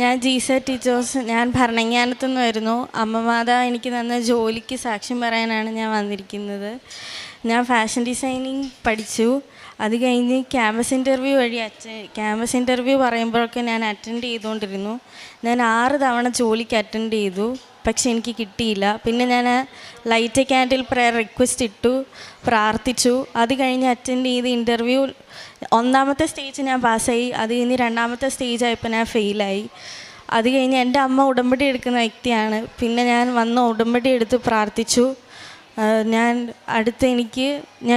ഞാൻ ജീസ ടീച്ചേഴ്സ്. ഞാൻ ഭരണങ്ങാനത്തു നിന്ന് വരുന്നു. അമ്മമാതാവ് എനിക്ക് തന്ന ജോലിക്ക് സാക്ഷ്യം പറയാനാണ് ഞാൻ വന്നിരിക്കുന്നത്. ഞാൻ ഫാഷൻ ഡിസൈനിങ് പഠിച്ചു. അത് കഴിഞ്ഞ് ക്യാമ്പസ് ഇൻ്റർവ്യൂ പറയുമ്പോഴൊക്കെ ഞാൻ അറ്റൻഡ് ചെയ്തുകൊണ്ടിരുന്നു. ഞാൻ 6 തവണ ജോലിക്ക് അറ്റൻഡ് ചെയ്തു, പക്ഷെ എനിക്ക് കിട്ടിയില്ല. പിന്നെ ഞാൻ ലൈറ്റ് ക്യാൻഡിൽ പ്രയർ റിക്വസ്റ്റ് ഇട്ടു, പ്രാർത്ഥിച്ചു. അത് കഴിഞ്ഞ് അറ്റൻഡ് ചെയ്ത് ഇൻ്റർവ്യൂ 1ാമത്തെ സ്റ്റേജ് ഞാൻ പാസ്സായി. അത് കഴിഞ്ഞ് 2ാമത്തെ സ്റ്റേജ് ആയപ്പോൾ ഞാൻ ഫെയിലായി. അത് കഴിഞ്ഞ് എൻ്റെ അമ്മ ഉടമ്പടി എടുക്കുന്ന വ്യക്തിയാണ്. പിന്നെ ഞാൻ വന്ന് ഉടമ്പടി എടുത്ത് പ്രാർത്ഥിച്ചു. ഞാൻ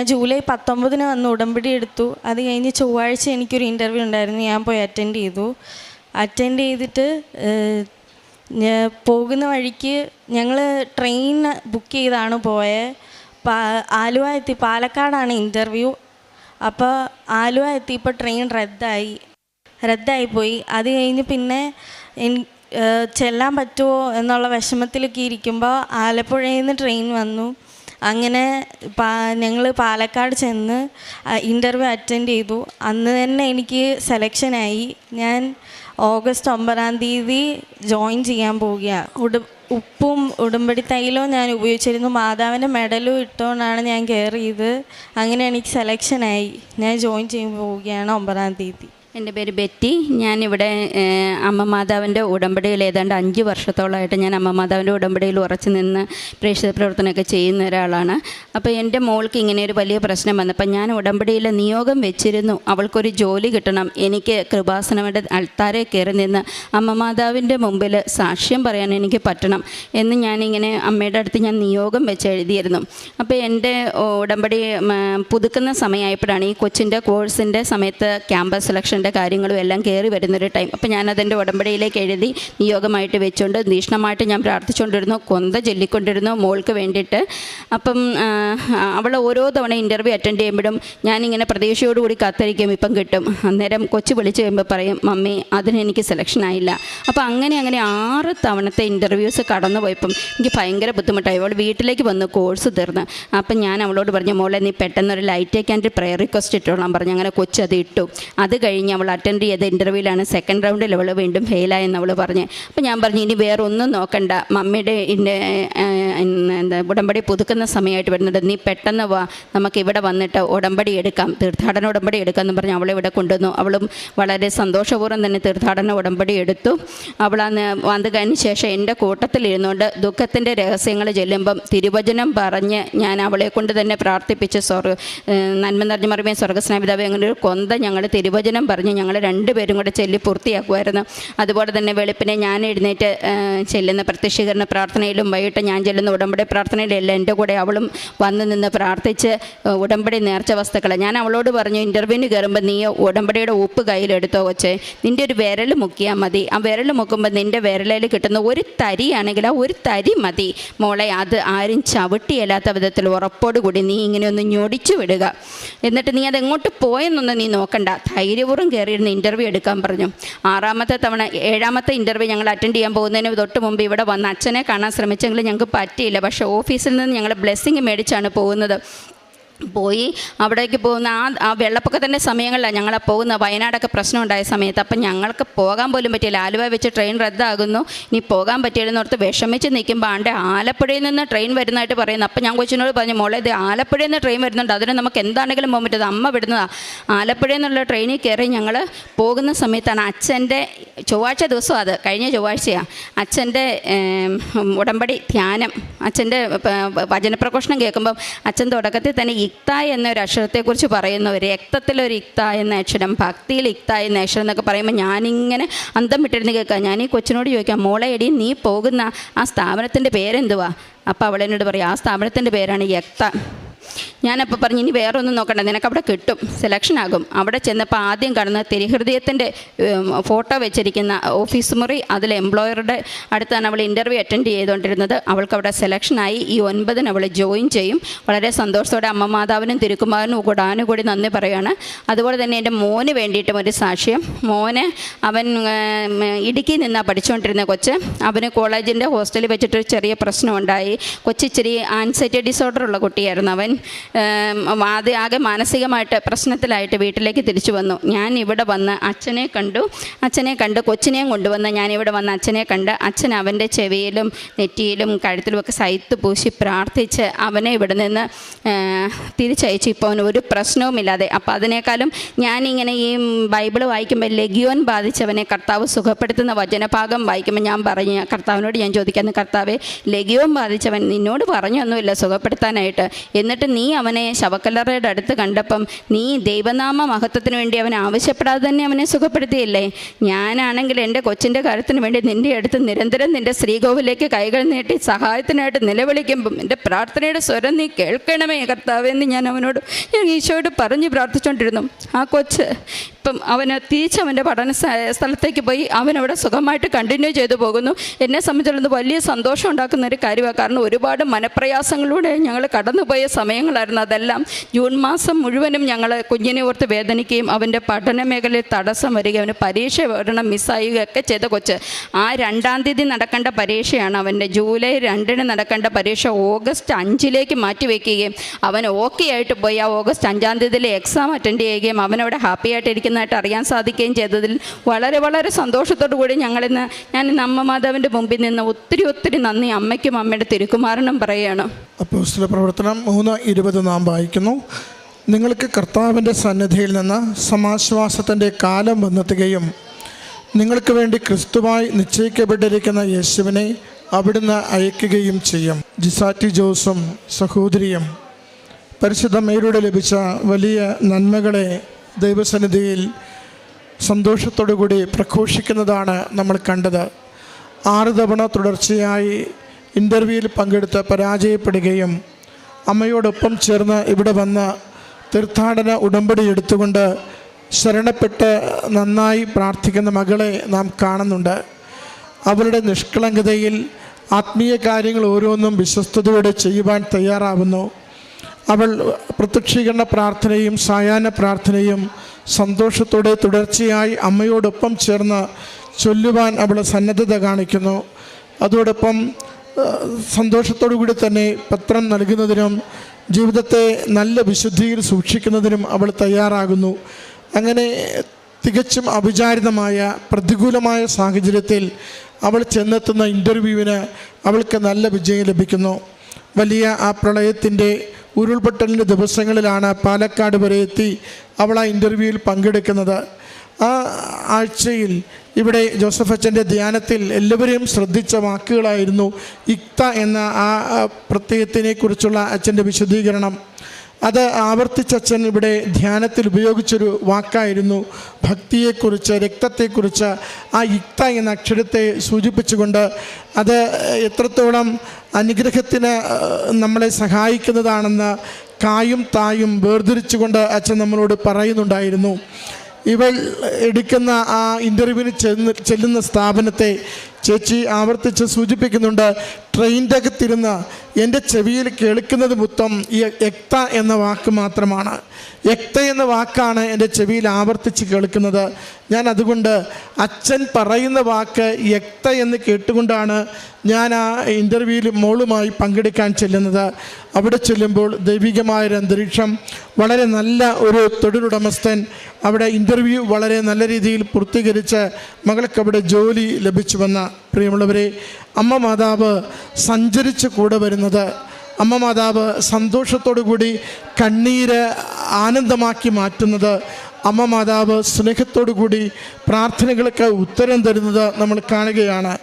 ജൂലൈ 19 വന്ന് ഉടമ്പടി എടുത്തു. അത് കഴിഞ്ഞ് ചൊവ്വാഴ്ച എനിക്കൊരു ഇൻ്റർവ്യൂ ഉണ്ടായിരുന്നു. ഞാൻ പോയി അറ്റൻഡ് ചെയ്തിട്ട് പോകുന്ന വഴിക്ക് ഞങ്ങൾ ട്രെയിൻ ബുക്ക് ചെയ്താണ് പോയത്. ആലുവ എത്തി. പാലക്കാടാണ് ഇൻ്റർവ്യൂ. അപ്പോൾ ആലുവ എത്തിയപ്പോൾ ട്രെയിൻ റദ്ദായിപ്പോയി. അത് കഴിഞ്ഞ് പിന്നെ ചെല്ലാൻ പറ്റുമോ എന്നുള്ള വിഷമത്തിലൊക്കെ ഇരിക്കുമ്പോൾ ആലപ്പുഴയിൽ നിന്ന് ട്രെയിൻ വന്നു. അങ്ങനെ ഞങ്ങൾ പാലക്കാട് ചെന്ന് ഇൻ്റർവ്യൂ അറ്റൻഡ് ചെയ്തു. അന്ന് തന്നെ എനിക്ക് സെലക്ഷനായി. ഞാൻ ഓഗസ്റ്റ് 9 ജോയിൻ ചെയ്യാൻ പോവുകയാണ്. ഉപ്പും ഉടമ്പടി തൈലവും ഞാൻ ഉപയോഗിച്ചിരുന്നു. മാതാവിൻ്റെ മെഡലും ഇട്ടുകൊണ്ടാണ് ഞാൻ കയറിയത്. അങ്ങനെ എനിക്ക് സെലക്ഷനായി. ഞാൻ ജോയിൻ ചെയ്യാൻ പോവുകയാണ് 9 എൻ്റെ പേര് ബെറ്റി. ഞാനിവിടെ അമ്മ മാതാവിൻ്റെ ഉടമ്പടിയിൽ ഏതാണ്ട് 5 വർഷത്തോളമായിട്ട് ഞാൻ അമ്മ മാതാവിൻ്റെ ഉടമ്പടിയിൽ ഉറച്ചു നിന്ന് പ്രേക്ഷിത പ്രവർത്തനമൊക്കെ ചെയ്യുന്ന ഒരാളാണ്. അപ്പോൾ എൻ്റെ മോൾക്ക് ഇങ്ങനെ ഒരു വലിയ പ്രശ്നം വന്നപ്പോൾ ഞാൻ ഉടമ്പടിയിൽ നിയോഗം വെച്ചിരുന്നു, അവൾക്കൊരു ജോലി കിട്ടണം, എനിക്ക് കൃപാസനയുടെ അൾത്താരെ കയറി നിന്ന് അമ്മ മാതാവിൻ്റെ മുമ്പിൽ സാക്ഷ്യം പറയാൻ എനിക്ക് പറ്റണം എന്ന് ഞാനിങ്ങനെ അമ്മയുടെ അടുത്ത് ഞാൻ നിയോഗം വെച്ച് എഴുതിയിരുന്നു. അപ്പോൾ എൻ്റെ ഉടമ്പടി പുതുക്കുന്ന സമയമായപ്പോഴാണ് ഈ കൊച്ചിൻ്റെ കോഴ്സിൻ്റെ സമയത്ത് ക്യാമ്പസ് സെലക്ഷൻ കാര്യങ്ങളും എല്ലാം കയറി വരുന്നൊരു ടൈം. അപ്പോൾ ഞാനതെൻ്റെ ഉടമ്പടിയിലേക്ക് എഴുതി നിയോഗമായിട്ട് വെച്ചുകൊണ്ട് തീഷ്ണമായിട്ട് ഞാൻ പ്രാർത്ഥിച്ചുകൊണ്ടിരുന്നു, കൊന്ത ചൊല്ലിക്കൊണ്ടിരുന്നു മോൾക്ക് വേണ്ടിയിട്ട്. അപ്പം അവൾ ഓരോ തവണ ഇൻ്റർവ്യൂ അറ്റൻഡ് ചെയ്യുമ്പോഴും ഞാനിങ്ങനെ പ്രതീക്ഷയോടുകൂടി കാത്തിരിക്കും ഇപ്പം കിട്ടും. അന്നേരം കൊച്ചു വിളിച്ച് കഴിയുമ്പോൾ പറയും, മമ്മി അതിനെനിക്ക് സെലക്ഷൻ ആയില്ല. അപ്പോൾ അങ്ങനെ 6 തവണത്തെ ഇൻ്റർവ്യൂസ് കടന്നു പോയപ്പം എനിക്ക് ഭയങ്കര ബുദ്ധിമുട്ടായി. അവൾ വീട്ടിലേക്ക് വന്ന് കോഴ്സ് തീർന്ന്. അപ്പം ഞാൻ അവളോട് പറഞ്ഞു, മോളെ നീ പെട്ടെന്നൊരു ലൈറ്റ് ക്യാൻഡിൽ പ്രയർ റിക്വസ്റ്റ് ഇട്ടോളാൻ പറഞ്ഞു. അങ്ങനെ കൊച്ചു അത് ഇട്ടു. അത് കഴിഞ്ഞ് അവൾ അറ്റൻഡ് ചെയ്ത ഇൻ്റർവ്യൂവിലാണ് 2nd റൗണ്ടിൽ അവൾ വീണ്ടും ഫെയിലായെന്ന് അവൾ പറഞ്ഞ്. അപ്പോൾ ഞാൻ പറഞ്ഞു, ഇനി വേറെ ഒന്നും നോക്കണ്ട, മമ്മിയുടെ ഉടമ്പടി പുതുക്കുന്ന സമയമായിട്ട് വരുന്നുണ്ട്, നീ പെട്ടെന്ന് വാ, നമുക്ക് ഇവിടെ വന്നിട്ട് ഉടമ്പടി എടുക്കാം, തീർത്ഥാടന ഉടമ്പടി എടുക്കാമെന്ന് പറഞ്ഞ് അവളെ ഇവിടെ കൊണ്ടുവന്നു. അവളും വളരെ സന്തോഷപൂർവ്വം തന്നെ തീർത്ഥാടന ഉടമ്പടി എടുത്തു. അവളന്ന് വന്നതിന് ശേഷം എൻ്റെ കൂട്ടത്തിലിരുന്നുകൊണ്ട് ദുഃഖത്തിൻ്റെ രഹസ്യങ്ങൾ ചെല്ലുമ്പം തിരുവചനം പറഞ്ഞ് ഞാൻ അവളെ കൊണ്ട് തന്നെ പ്രാർത്ഥിപ്പിച്ച് നന്മ നിറഞ്ഞ മറിമേ സ്വർഗ്ഗസ്നാപിതാവേ അങ്ങനെ ഒരു കൊന്ത ഞങ്ങൾ തിരുവചനം പറഞ്ഞ് ഞങ്ങൾ 2 പേരും കൂടെ ചൊല്ലി പൂർത്തിയാക്കുമായിരുന്നു. അതുപോലെ തന്നെ വെളുപ്പിനെ ഞാൻ എഴുന്നേറ്റ് ചെല്ലുന്ന പ്രത്യക്ഷീകരണ പ്രാർത്ഥനയിലും വൈകിട്ട് ഞാൻ ചെല്ലുന്ന ഉടമ്പടി പ്രാർത്ഥനയിലും എല്ലാം എൻ്റെ കൂടെ അവളും വന്ന് നിന്ന് പ്രാർത്ഥിച്ച് ഉടമ്പടി നേർച്ച വസ്തുക്കൾ ഞാൻ അവളോട് പറഞ്ഞു, ഇൻ്റർവ്യൂവിന് കയറുമ്പോൾ നീ ഉടമ്പടിയുടെ ഉപ്പ് കയ്യിലെടുത്തോ വെച്ച് നിൻ്റെ ഒരു വിരൽ മുക്കിയാൽ മതി. ആ വിരൽ മുക്കുമ്പോൾ നിൻ്റെ വിരലിൽ കിട്ടുന്ന ഒരു തരിയാണെങ്കിൽ ആ ഒരു തരി മതി മോളെ, അത് ആരും ചവിട്ടിയല്ലാത്ത വിധത്തിൽ ഉറപ്പോടുകൂടി നീ ഇങ്ങനെ ഒന്ന് ഞൊടിച്ചു വിടുക. എന്നിട്ട് നീ അതെങ്ങോട്ട് പോയെന്നൊന്നും നീ നോക്കണ്ട, ധൈര്യപൂർവ്വം കയറിയിരുന്ന് ഇൻ്റർവ്യൂ എടുക്കാൻ പറഞ്ഞു. 7ാമത്തെ ഇൻ്റർവ്യൂ ഞങ്ങൾ അറ്റൻഡ് ചെയ്യാൻ പോകുന്നതിന് തൊട്ട് മുമ്പ് ഇവിടെ വന്ന് അച്ഛനെ കാണാൻ ശ്രമിച്ചെങ്കിലും ഞങ്ങൾക്ക് പറ്റിയില്ല. പക്ഷേ ഓഫീസിൽ നിന്ന് ഞങ്ങൾ ബ്ലെസ്സിങ് മേടിച്ചാണ് പോകുന്നത്. അവിടേക്ക് പോകുന്ന ആ വെള്ളപ്പൊക്കത്തിൻ്റെ സമയങ്ങളിലാണ് ഞങ്ങൾ പോകുന്ന. വയനാടൊക്കെ പ്രശ്നം ഉണ്ടായ സമയത്ത് അപ്പം ഞങ്ങൾക്ക് പോകാൻ പോലും പറ്റിയില്ല. ആലുവ വെച്ച് ട്രെയിൻ റദ്ദാകുന്നു, ഇനി പോകാൻ പറ്റിയില്ലെന്നോർത്ത് വിഷമിച്ച് നിൽക്കുമ്പോൾ ആലപ്പുഴയിൽ നിന്ന് ട്രെയിൻ വരുന്നതായിട്ട് പറയുന്നു. അപ്പം ഞാൻ കൊച്ചിനോട് പറഞ്ഞു, മോളെ ഇത് ആലപ്പുഴയിൽ നിന്ന് ട്രെയിൻ വരുന്നുണ്ട്, അതിന് നമുക്ക് എന്താണെങ്കിലും പോകാൻ പറ്റുന്നത്, അമ്മ വിടുന്നതാണ്. ആലപ്പുഴയിൽ നിന്നുള്ള ട്രെയിനിൽ കയറി ഞങ്ങൾ പോകുന്ന സമയത്താണ് അച്ഛൻ്റെ ചൊവ്വാഴ്ച ദിവസം, അത് കഴിഞ്ഞ ചൊവ്വാഴ്ചയാണ്, അച്ഛൻ്റെ ഉടമ്പടി ധ്യാനം, അച്ഛൻ്റെ വചനപ്രഘോഷണം കേൾക്കുമ്പം അച്ഛൻ തുടക്കത്തിൽ തന്നെ ഇക്ത എന്നൊരു അക്ഷരത്തെക്കുറിച്ച് പറയുന്നു. രക്തത്തിലൊരു ഇക്ത എന്ന അക്ഷരം, ഭക്തിയിൽ ഇക്ത എന്ന അക്ഷരം എന്നൊക്കെ പറയുമ്പോൾ ഞാനിങ്ങനെ അന്തം വിട്ടിരുന്ന് കേൾക്കാം. ഞാൻ ഈ കൊച്ചിനോട് ചോദിക്കാം, മോളെ എടി നീ പോകുന്ന ആ സ്ഥാപനത്തിൻ്റെ പേരെന്തുവാ? അപ്പോൾ അവളെന്നോട് പറയും, ആ സ്ഥാപനത്തിൻ്റെ പേരാണ് യക്ത. ഞാനപ്പോൾ പറഞ്ഞു, ഇനി വേറെ ഒന്നും നോക്കണ്ട, നിനക്കവിടെ കിട്ടും, സെലക്ഷനാകും. അവിടെ ചെന്നപ്പോൾ ആദ്യം കാണുന്ന തിരുഹൃദയത്തിൻ്റെ ഫോട്ടോ വെച്ചിരിക്കുന്ന ഓഫീസ് മുറി, അതിൽ എംപ്ലോയറുടെ അടുത്താണ് അവൾ ഇൻ്റർവ്യൂ അറ്റൻഡ് ചെയ്തുകൊണ്ടിരുന്നത്. അവൾക്ക് അവിടെ സെലക്ഷനായി. ഈ 9 അവൾ ജോയിൻ ചെയ്യും. വളരെ സന്തോഷത്തോടെ അമ്മ മാതാവിനും തിരുക്കുമാരനും കൂടാനുകൂടി നന്ദി പറയുകയാണ്. അതുപോലെ തന്നെ എൻ്റെ മോന് വേണ്ടിയിട്ടും ഒരു സാക്ഷ്യം. അവൻ ഇടുക്കിയിൽ നിന്നാണ് പഠിച്ചുകൊണ്ടിരുന്ന കൊച്ച്. അവന് കോളേജിൻ്റെ ഹോസ്റ്റലിൽ വെച്ചിട്ടൊരു ചെറിയ പ്രശ്നമുണ്ടായി. കൊച്ചിച്ചിരി ആൻസൈറ്റി ഡിസോർഡറുള്ള കുട്ടിയായിരുന്നു. അവൻ ആകെ മാനസികമായിട്ട് പ്രശ്നത്തിലായിട്ട് വീട്ടിലേക്ക് തിരിച്ചു വന്നു. ഞാൻ ഇവിടെ വന്ന് അച്ഛനെ കണ്ട് കൊച്ചിനെയും കൊണ്ടുവന്ന് ഞാനിവിടെ വന്ന് അച്ഛനെ കണ്ട് അച്ഛൻ അവൻ്റെ ചെവിയിലും നെറ്റിയിലും കഴുത്തിലുമൊക്കെ സൈത്ത് പൂശി പ്രാർത്ഥിച്ച് അവനെ ഇവിടെ നിന്ന് തിരിച്ചയച്ചു. ഇപ്പോൾ അവന് ഒരു പ്രശ്നവുമില്ലാതെ. അപ്പോൾ അതിനേക്കാളും ഞാനിങ്ങനെ ഈ ബൈബിൾ വായിക്കുമ്പോൾ ലെഗിയോൻ ബാധിച്ചവനെ കർത്താവ് സുഖപ്പെടുത്തുന്ന വചനഭാഗം വായിക്കുമ്പോൾ ഞാൻ പറഞ്ഞു, കർത്താവിനോട് ഞാൻ ചോദിക്കുന്നു, കർത്താവേ, ലെഗിയോൻ ബാധിച്ചവൻ നിന്നോട് പറഞ്ഞൊന്നുമില്ല സുഖപ്പെടുത്താനായിട്ട്, എന്നിട്ട് നീ അവനെ ശവക്കല്ലറയുടെ അടുത്ത് കണ്ടപ്പം നീ ദൈവനാമ മഹത്വത്തിന് വേണ്ടി അവൻ ആവശ്യപ്പെടാതെ തന്നെ അവനെ സുഖപ്പെടുത്തിയില്ലേ? ഞാനാണെങ്കിൽ എൻ്റെ കൊച്ചിൻ്റെ കാര്യത്തിന് വേണ്ടി നിൻ്റെ അടുത്ത് നിരന്തരം നിൻ്റെ ശ്രീകോവിലേക്ക് കൈകൾ നീട്ടി സഹായത്തിനായിട്ട് നിലവിളിക്കുമ്പം എൻ്റെ പ്രാർത്ഥനയുടെ സ്വരം നീ കേൾക്കണമേ കർത്താവേ എന്ന് ഞാൻ ഈശോയോട് പറഞ്ഞ് പ്രാർത്ഥിച്ചുകൊണ്ടിരുന്നു. ആ കൊച്ച് ഇപ്പം അവന് തിരിച്ചവൻ്റെ പഠന സ്ഥലത്തേക്ക് പോയി അവനവിടെ സുഖമായിട്ട് കണ്ടിന്യൂ ചെയ്തു പോകുന്നു. എന്നെ സംബന്ധിച്ചിടത്തോളം വലിയ സന്തോഷം ഉണ്ടാക്കുന്ന ഒരു കാര്യമാണ്. കാരണം ഒരുപാട് മനപ്രയാസങ്ങളിലൂടെ ഞങ്ങൾ കടന്നുപോയ സമയങ്ങളായിരുന്നു അതെല്ലാം. ജൂൺ മാസം മുഴുവനും ഞങ്ങൾ കുഞ്ഞിനെ ഓർത്ത് വേദനിക്കുകയും അവൻ്റെ പഠന മേഖലയിൽ തടസ്സം വരികയും അവന് പരീക്ഷ ഒരെണ്ണം മിസ്സായുകയൊക്കെ ചെയ്ത കൊച്ച്. ആ 2-ാം തീയതി നടക്കേണ്ട പരീക്ഷയാണ് അവൻ്റെ. ജൂലൈ 2-ന് നടക്കേണ്ട പരീക്ഷ ഓഗസ്റ്റ് 5-ലേക്ക് മാറ്റിവെക്കുകയും അവൻ ഓക്കെ ആയിട്ട് പോയി ആ ഓഗസ്റ്റ് 5-ാം തീയതിയിലെ എക്സാം അറ്റൻഡ് ചെയ്യുകയും അവനവിടെ ഹാപ്പി ആയിട്ടിരിക്കുന്നതായിട്ട് അറിയാൻ സാധിക്കുകയും ചെയ്തതിൽ വളരെ വളരെ സന്തോഷത്തോടു കൂടി ഞാൻ ഇന്ന് അമ്മ മാതാവിൻ്റെ മുമ്പിൽ നിന്ന് ഒത്തിരി നന്ദി അമ്മയ്ക്കും അമ്മയുടെ തിരുക്കുമാരനും പറയുകയാണ്. അപ്പോസ്തല പ്രവർത്തനം 3:20 നാം വായിക്കുന്നു, നിങ്ങൾക്ക് കർത്താവിൻ്റെ സന്നിധിയിൽ നിന്ന് സമാശ്വാസത്തിൻ്റെ കാലം വന്നെത്തുകയും നിങ്ങൾക്ക് വേണ്ടി ക്രിസ്തുവായി നിശ്ചയിക്കപ്പെട്ടിരിക്കുന്ന യേശുവിനെ അവിടുന്ന് അയക്കുകയും ചെയ്യും. ജിസാറ്റി ജോസും സഹോദരിയും പരിശുദ്ധ അമ്മയിലൂടെ ലഭിച്ച വലിയ നന്മകളെ ദൈവസന്നിധിയിൽ സന്തോഷത്തോടുകൂടി പ്രഘോഷിക്കുന്നതാണ് നമ്മൾ കണ്ടത്. 6 തവണ തുടർച്ചയായി ഇൻ്റർവ്യൂവിൽ പങ്കെടുത്ത് പരാജയപ്പെടുകയും അമ്മയോടൊപ്പം ചേർന്ന് ഇവിടെ വന്ന് തീർത്ഥാടന ഉടമ്പടി എടുത്തുകൊണ്ട് ശരണപ്പെട്ട് നന്നായി പ്രാർത്ഥിക്കുന്ന മകളെ നാം കാണുന്നുണ്ട്. അവരുടെ നിഷ്കളങ്കതയിൽ ആത്മീയ കാര്യങ്ങൾ ഓരോന്നും വിശ്വസ്തയോടെ ചെയ്യുവാൻ തയ്യാറാവുന്നു. അവൾ പ്രത്യക്ഷീകരണ പ്രാർത്ഥനയും സായാഹ്ന പ്രാർത്ഥനയും സന്തോഷത്തോടെ തുടർച്ചയായി അമ്മയോടൊപ്പം ചേർന്ന് ചൊല്ലുവാൻ അവൾ സന്നദ്ധത കാണിക്കുന്നു. അതോടൊപ്പം സന്തോഷത്തോടു കൂടി തന്നെ പത്രം നൽകുന്നതിനും ജീവിതത്തെ നല്ല വിശുദ്ധിയിൽ സൂക്ഷിക്കുന്നതിനും അവൾ തയ്യാറാകുന്നു. അങ്ങനെ തികച്ചും അവിചാരിതമായ പ്രതികൂലമായ സാഹചര്യത്തിൽ അവൾ ചെന്നെത്തുന്ന ഇൻ്റർവ്യൂവിന് അവൾക്ക് നല്ല വിജയം ലഭിക്കുന്നു. വലിയ ആ പ്രളയത്തിൻ്റെ ഉരുൾപൊട്ടലിൻ്റെ ദിവസങ്ങളിലാണ് പാലക്കാട് വരെ എത്തി അവൾ ആ ഇൻ്റർവ്യൂവിൽ പങ്കെടുക്കുന്നത്. ആ ആഴ്ചയിൽ ഇവിടെ ജോസഫ് അച്ഛൻ്റെ ധ്യാനത്തിൽ എല്ലാവരെയും ശ്രദ്ധിച്ച വാക്കുകളായിരുന്നു ഇക്ത എന്ന ആ പ്രത്യയത്തിനെക്കുറിച്ചുള്ള അച്ഛൻ്റെ വിശദീകരണം. അത് ആവർത്തിച്ചച്ഛൻ ഇവിടെ ധ്യാനത്തിൽ ഉപയോഗിച്ചൊരു വാക്കായിരുന്നു. ഭക്തിയെക്കുറിച്ച്, രക്തത്തെക്കുറിച്ച് ആ ഇക്ത എന്ന അക്ഷരത്തെ സൂചിപ്പിച്ചുകൊണ്ട് അത് എത്രത്തോളം അനുഗ്രഹത്തിന് നമ്മളെ സഹായിക്കുന്നതാണെന്ന് കായും തായും വേർതിരിച്ചുകൊണ്ട് അച്ഛൻ നമ്മളോട് പറയുന്നുണ്ടായിരുന്നു. ഇവൾ എടുക്കുന്ന ആ ഇൻ്റർവ്യൂവിന് ചെല്ലുന്ന സ്ഥാപനത്തെ ചേച്ചി ആവർത്തിച്ച് സൂചിപ്പിക്കുന്നുണ്ട്. ട്രെയിനിൻ്റെ അകത്തിരുന്ന് എൻ്റെ ചെവിയിൽ കേൾക്കുന്നത് മൊത്തം ഈ എക്ത എന്ന വാക്ക് മാത്രമാണ്. എക്ത എന്ന വാക്കാണ് എൻ്റെ ചെവിയിൽ ആവർത്തിച്ച് കേൾക്കുന്നത്. ഞാൻ അതുകൊണ്ട് അച്ഛൻ പറയുന്ന വാക്ക് എക്ത എന്ന് കേട്ടുകൊണ്ടാണ് ഞാൻ ആ ഇൻ്റർവ്യൂവിൽ മോളുമായി പങ്കെടുക്കാൻ ചെല്ലുന്നത്. അവിടെ ചെല്ലുമ്പോൾ ദൈവികമായൊരു അന്തരീക്ഷം, വളരെ നല്ല ഒരു തൊഴിലുടമസ്ഥൻ, അവിടെ ഇൻ്റർവ്യൂ വളരെ നല്ല രീതിയിൽ പൂർത്തീകരിച്ച് മകൾക്ക് അവിടെ ജോലി ലഭിച്ചു വന്ന പ്രിയമുള്ളവരെ, അമ്മ മാതാവ് സഞ്ചരിച്ച് കൂടെ വരുന്നത്, അമ്മ മാതാവ് സന്തോഷത്തോടു കൂടി കണ്ണീര് ആനന്ദമാക്കി മാറ്റുന്നത്, അമ്മ മാതാവ് സ്നേഹത്തോടു കൂടി പ്രാർത്ഥനകൾക്ക് ഉത്തരം തരുന്നത് നമ്മൾ കാണുകയാണ്.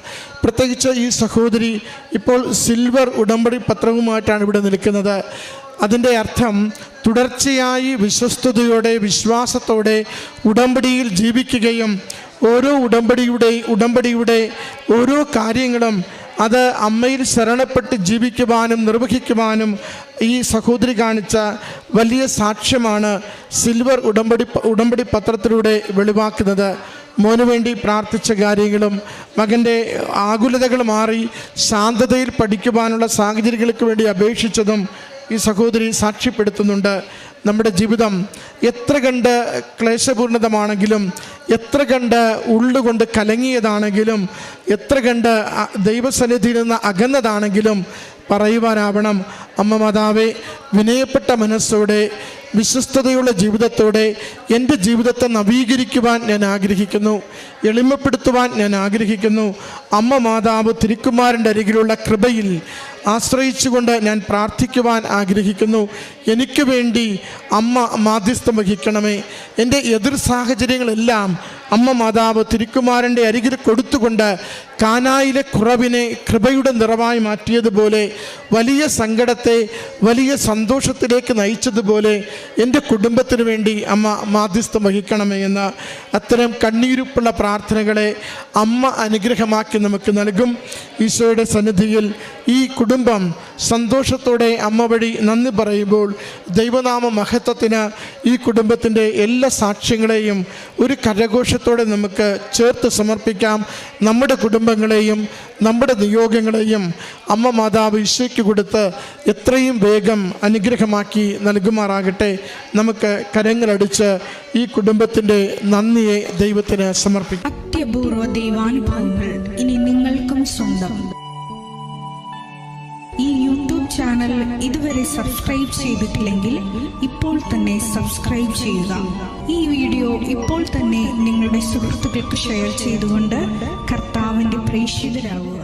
പ്രത്യേകിച്ച് ഈ സഹോദരി ഇപ്പോൾ സിൽവർ ഉടമ്പടി പത്രവുമായിട്ടാണ് ഇവിടെ നിൽക്കുന്നത്. അതിൻ്റെ അർത്ഥം തുടർച്ചയായി വിശ്വസ്തയോടെ വിശ്വാസത്തോടെ ഉടമ്പടിയിൽ ജീവിക്കുകയും ഓരോ ഉടമ്പടിയുടെ ഓരോ കാര്യങ്ങളും അത് അമ്മയിൽ ശരണപ്പെട്ട് ജീവിക്കുവാനും നിർവഹിക്കുവാനും ഈ സഹോദരി കാണിച്ച വലിയ സാക്ഷ്യമാണ് സിൽവർ ഉടമ്പടി പത്രത്തിലൂടെ വെളിവാക്കുന്നത്. മോനു വേണ്ടി പ്രാർത്ഥിച്ച കാര്യങ്ങളും മകൻ്റെ ആകുലതകൾ മാറി ശാന്തതയിൽ പഠിക്കുവാനുള്ള സാഹചര്യങ്ങൾക്ക് വേണ്ടി അപേക്ഷിച്ചതും ഈ സഹോദരി സാക്ഷ്യപ്പെടുത്തുന്നുണ്ട്. നമ്മുടെ ജീവിതം എത്ര കണ്ട് ക്ലേശപൂർണിതമാണെങ്കിലും, എത്ര കണ്ട് ഉള്ളുകൊണ്ട് കലങ്ങിയതാണെങ്കിലും, എത്ര കണ്ട് ദൈവസന്നിധിയിൽ നിന്ന് അകന്നതാണെങ്കിലും പറയുവാനാവണം. അമ്മ മാതാവേ, വിനയപ്പെട്ട മനസ്സോടെ വിശ്വസ്തതയുള്ള ജീവിതത്തോടെ എൻ്റെ ജീവിതത്തെ നവീകരിക്കുവാൻ ഞാൻ ആഗ്രഹിക്കുന്നു, എളിമപ്പെടുത്തുവാൻ ഞാൻ ആഗ്രഹിക്കുന്നു. അമ്മ മാതാവ് തിരുക്കുമാരൻ്റെ അരികിലുള്ള കൃപയിൽ ആശ്രയിച്ചുകൊണ്ട് ഞാൻ പ്രാർത്ഥിക്കുവാൻ ആഗ്രഹിക്കുന്നു. എനിക്ക് വേണ്ടി അമ്മ മാധ്യസ്ഥം വഹിക്കണമേ. എൻ്റെ എതിർ സാഹചര്യങ്ങളെല്ലാം അമ്മ മാതാവ് തിരുക്കുമാരൻ്റെ അരികിൽ കൊടുത്തുകൊണ്ട് കാനായിലെ കുറവിനെ കൃപയുടെ നിറവായി മാറ്റിയതുപോലെ, വലിയ സങ്കടത്തെ വലിയ സന്തോഷത്തിലേക്ക് നയിച്ചതുപോലെ എൻ്റെ കുടുംബത്തിന് വേണ്ടി അമ്മ മാധ്യസ്ഥം വഹിക്കണമേ എന്ന് അത്തരം കണ്ണീരുപ്പുള്ള പ്രാർത്ഥനകളെ അമ്മ അനുഗ്രഹമാക്കി നമുക്ക് നൽകും. ഈശോയുടെ സന്നിധിയിൽ ഈ കുടുംബം സന്തോഷത്തോടെ അമ്മ വഴി നന്ദി പറയുമ്പോൾ ദൈവനാമ മഹത്വത്തിന് ഈ കുടുംബത്തിൻ്റെ എല്ലാ സാക്ഷ്യങ്ങളെയും ഒരു കരഘോഷത്തോടെ നമുക്ക് ചേർത്ത് സമർപ്പിക്കാം. നമ്മുടെ കുടുംബങ്ങളെയും നമ്മുടെ നിയോഗങ്ങളെയും അമ്മ മാതാവ് ഈശോയ്ക്ക് കൊടുത്ത് എത്രയും വേഗം അനുഗ്രഹമാക്കി നൽകുമാറാകട്ടെ. നമുക്ക് കരങ്ങളടിച്ച് ഈ കുടുംബത്തിൻ്റെ നന്ദിയെ ദൈവത്തിന് സമർപ്പിക്കാം. അത്യപൂർവ ദൈവാനുഭവങ്ങൾ ഇനി നിങ്ങൾക്കും സ്വന്തം. ഈ യൂട്യൂബ് ചാനൽ ഇതുവരെ സബ്സ്ക്രൈബ് ചെയ്തിട്ടില്ലെങ്കിൽ ഇപ്പോൾ തന്നെ സബ്സ്ക്രൈബ് ചെയ്യുക. ഈ വീഡിയോ ഇപ്പോൾ തന്നെ നിങ്ങളുടെ സുഹൃത്തുക്കൾക്ക് ഷെയർ ചെയ്തുകൊണ്ട് കർത്താവിൻ്റെ പ്രേക്ഷിതരാകുക.